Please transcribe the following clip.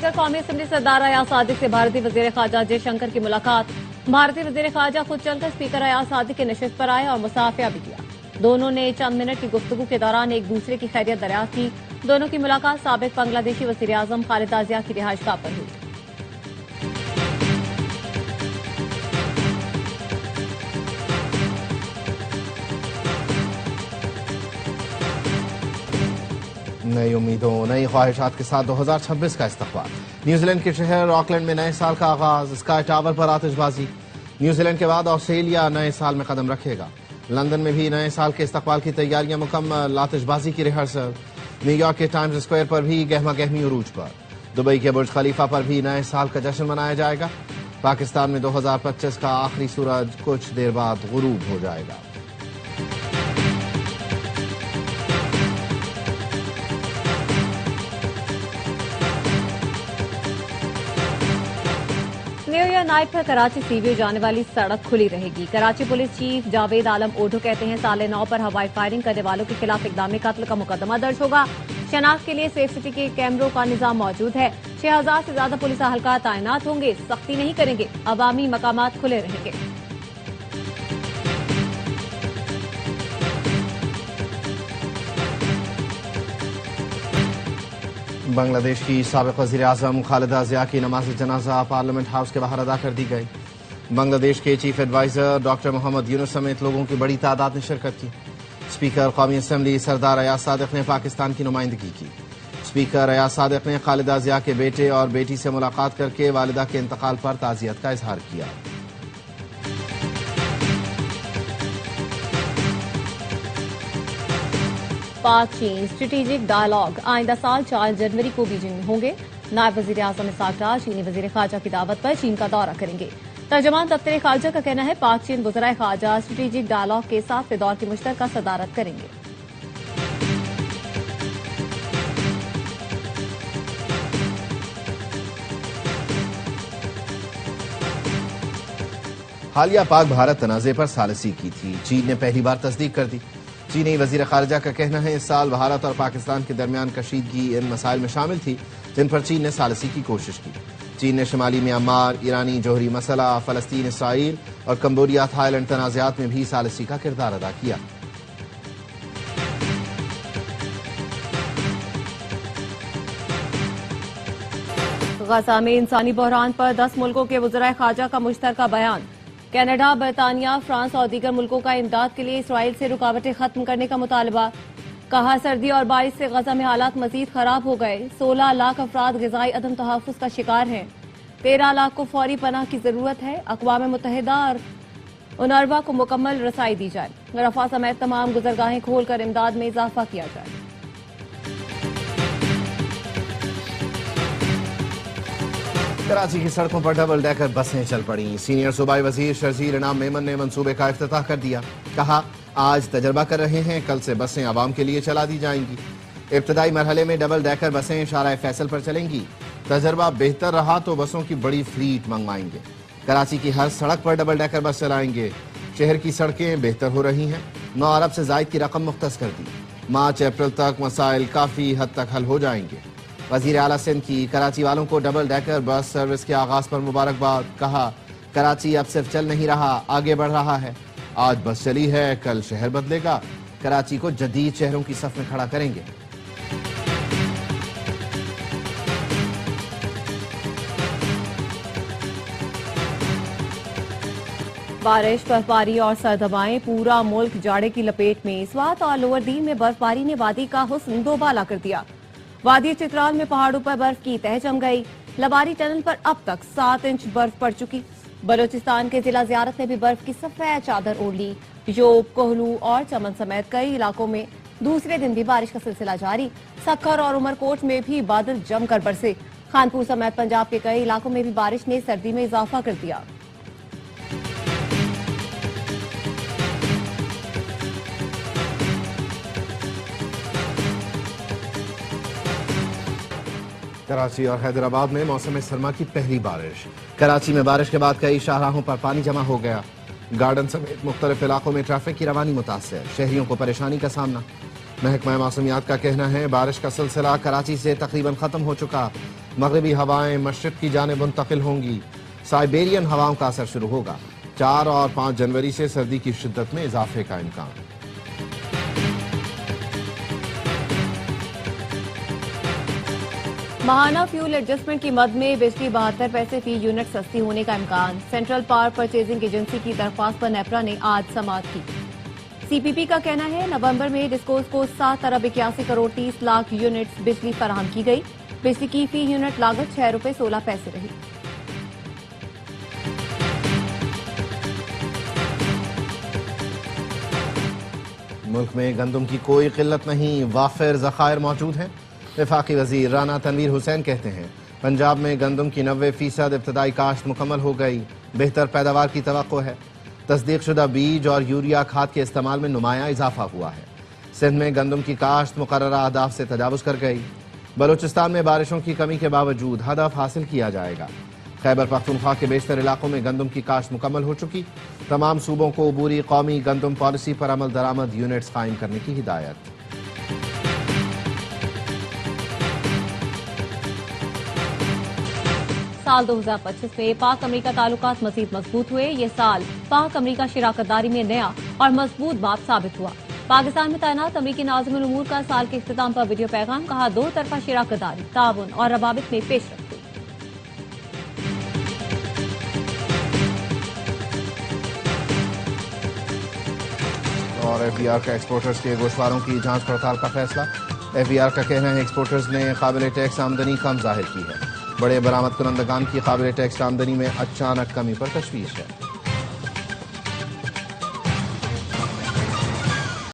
Speaker कौमी assembly सरदार अयाज सादिक से भारतीय वजीर खारजा जयशंकर की मुलाकात। भारतीय वजीर खारजा खुद चलकर स्पीकर अयाज सादिक की नशिस्त पर आए और मुसाफिया भी किया। दोनों ने चंद मिनट की गुफ्तगू के दौरान एक दूसरे की खैरियत दरियाफ्त की। दोनों की मुलाकात साबिक बांग्लादेशी वजीर आजम खालिदा जिया की रिहाइशगाह पर हुई। नई उम्मीदों नई ख्वाहिशात के साथ 2026 का इस्तकबाल। न्यूजीलैंड के शहर ऑकलैंड में नए साल का आगाज। स्काई टावर पर आतिशबाजी। न्यूजीलैंड के बाद ऑस्ट्रेलिया नए साल में कदम रखेगा। लंदन में भी नए साल के इस्तकबाल की तैयारियां मुकम्मल। आतिशबाजी की रिहर्सल। न्यूयॉर्क के टाइम्स स्क्वायर पर भी गहमा गहमी उरूज पर। दुबई के बुर्ज खलीफा पर भी नए साल का जश्न मनाया जाएगा। पाकिस्तान में 2025 का आखिरी सूरज कुछ देर बाद गुरूब हो जाएगा। न्यू ईयर नाइट पर कराची सीवीओ जाने वाली सड़क खुली रहेगी। कराची पुलिस चीफ जावेद आलम ओढो कहते हैं 9:30 पर हवाई फायरिंग करने वालों के खिलाफ इक़दाम कत्ल का मुकदमा दर्ज होगा। शनाख्त के लिए सेफ सिटी के कैमरों का निजाम मौजूद है। 6000 से ज्यादा पुलिस अहलकार तैनात होंगे। सख्ती नहीं करेंगे। अवामी मकामात खुले रहेंगे। बांग्लादेश की साबिक वज़ीर आज़म खालिदा जिया की नमाज जनाजा पार्लियामेंट हाउस के बाहर अदा कर दी गई। बांग्लादेश के chief adviser doctor Mohammad Yunus समेत लोगों की बड़ी तादाद ने शिरकत की। स्पीकर कौमी असम्बली सरदार अयाज सादिक ने पाकिस्तान की नुमाइंदगी की। स्पीकर अयाज सादिक ने खालिदा जिया के बेटे और बेटी से मुलाकात करके वालिदा के इंतकाल पर ताज़ियत का इजहार किया। पाक चीन स्ट्रेटेजिक डायलॉग आइंदा साल 4 जनवरी को बीजिंग में होंगे। नायब वजीर आजम इसाक डार चीनी वजीर खारजा की दावत पर चीन का दौरा करेंगे। तर्जमान दफ्तर खारजा का कहना है पाक चीन वज़राए खारजा स्ट्रेटेजिक डायलॉग के 7वें दौर की मुश्तरका सदारत करेंगे। हालिया पाक भारत तनाज़े पर सालिसी की थी। चीन ने पहली बार तस्दीक कर दी। चीनी वजीर खारजा का कहना है इस साल भारत और पाकिस्तान के दरमियान कशीदगी इन मसाइल में शामिल थी जिन पर चीन ने सालिसी की कोशिश की। चीन ने शिमाली म्यांमार, ईरानी जोहरी मसला, फलस्तीन, इसराइल और कंबोडिया थाईलैंड तनाज़ात में भी सालिसी का किरदार अदा किया। गजा में इंसानी बहरान पर 10 मुल्कों के वज़राए खारजा का मुश्तरका बयान। कनाडा, बरतानिया, फ्रांस और दीगर मुल्कों का इमदाद के लिए इसराइल से रुकावटें खत्म करने का मुतालबा। कहा सर्दी और बारिश से गजा में हालात मजीद खराब हो गए। 16 लाख अफराद ग़िज़ाई अदम तहफ़्फ़ुज़ का शिकार हैं। 13 लाख को फौरी पनाह की जरूरत है। अक़वाम मुत्तहिदा और उनरवा को मुकम्मल रसाई दी जाए। रफ़ा समेत तमाम गुज़रगाहें खोलकर इमदाद में इजाफा किया जाए। कराची की सड़कों पर डबल डेकर बसें चल पड़ी। सीनियर सूबाई वजीर शर्जील इनाम मेमन ने मंसूबे का इफ्तिताह कर दिया। कहा आज तजर्बा कर रहे हैं, कल से बसें आवाम के लिए चला दी जाएंगी। इब्तदाई मरहले में डबल डेकर बसें शारा फैसल पर चलेंगी। तजर्बा बेहतर रहा तो बसों की बड़ी फ्लीट मंगवाएंगे। कराची की हर सड़क पर डबल डेकर बस चलाएंगे। शहर की सड़कें बेहतर हो रही हैं। 9 अरब से जायद की रकम मुख्तस कर दी। मार्च अप्रैल तक मसाइल काफी हद तक हल हो जाएंगे। वजीर आला सिंध की कराची वालों को डबल डेकर बस सर्विस के आगाज पर मुबारकबाद। कहा कराची अब सिर्फ चल नहीं रहा, आगे बढ़ रहा है। आज बस चली है, कल शहर बदलेगा। कराची को जदीद शहरों की सफ में खड़ा करेंगे। बारिश, बर्फबारी और सर्द हवाएं, पूरा मुल्क जाड़े की लपेट में। स्वात और लोअर दीन में बर्फबारी ने वादी का हुस्न दोबाला कर दिया। वादी चित्राल में पहाड़ों पर बर्फ की तह जम गई। लबारी टनल पर अब तक 7 इंच बर्फ पड़ चुकी। बलोचिस्तान के जिला ज़ियारत ने भी बर्फ की सफेद चादर ओढ़ ली। योब, कोहलू और चमन समेत कई इलाकों में दूसरे दिन भी बारिश का सिलसिला जारी। सक्खर और उमरकोट में भी बादल जमकर बरसे। खानपुर समेत पंजाब के कई इलाकों में भी बारिश ने सर्दी में इजाफा कर दिया। कराची और हैदराबाद में मौसम सरमा की पहली बारिश। कराची में बारिश के बाद कई शाहराहों पर पानी जमा हो गया। गार्डन समेत मुख्तलिफ इलाकों में ट्रैफिक की रवानी मुतासर। शहरियों को परेशानी का सामना। महकमा मौसमियात का कहना है बारिश का सिलसिला कराची से तकरीबन खत्म हो चुका। मगरबी हवाएं मशरिक की जानिब मुंतकिल होंगी। साइबेरियन हवाओं का असर शुरू होगा। 4 और 5 जनवरी से सर्दी की शिद्दत में इजाफे का इम्कान। माहाना फ्यूल एडजस्टमेंट की मद में बिजली 72 पैसे फी यूनिट सस्ती होने का इम्कान। सेंट्रल पावर परचेजिंग एजेंसी की दरख्वास्त पर नेपरा ने आज समाअत की। सीपीपी का कहना है नवंबर में डिस्कोस को 7 अरब 81 करोड़ 30 लाख यूनिट्स बिजली फराहम की गई। बिजली की फी यूनिट लागत 6 रुपये 16 पैसे रही। मुल्क में गंदम की कोई किल्लत नहीं, वाफिर ज़खायर मौजूद हैं। वफाकी वजीर राना तनवीर हुसैन कहते हैं पंजाब में गंदम की 90% इब्तदाई काश्त मुकम्मल हो गई। बेहतर पैदावार की तवक्को है। तस्दीक शुदा बीज और यूरिया खाद के इस्तेमाल में नुमाया इजाफा हुआ है। सिंध में गंदम की काश्त मुकर्ररा अहदाफ से तजावुज कर गई। बलूचिस्तान में बारिशों की कमी के बावजूद हदफ हासिल किया जाएगा। खैबर पख्तूनख्वा के बेशतर इलाकों में गंदम की काश्त मुकम्मल हो चुकी। तमाम सूबों को अबूरी कौमी गंदम पॉलिसी पर अमल दरामद यूनिट्स कायम करने की हिदायत। साल 2025 में पाक अमरीका ताल्लुकात मजीद मजबूत हुए। ये साल पाक अमरीका शराकतदारी में नया और मजबूत बाब साबित हुआ। पाकिस्तान में तैनात अमरीकी नाज़िमुल उमूर का साल के इख्तिताम पर वीडियो पैगाम। कहा 2 तरफा शराकतदारी, ताउन और रवाबित में पेशरफ्त हुई। और एफबीआर का एक्सपोर्टर्स के गोशवारों की जांच पड़ताल का फैसला। एफबीआर का कहना है एक्सपोर्टर्स ने काबिल टैक्स आमदनी कम जाहिर की है। बड़े बरामद कुनंदगान की काबिल टैक्स आमदनी में अचानक कमी पर तशवीश है।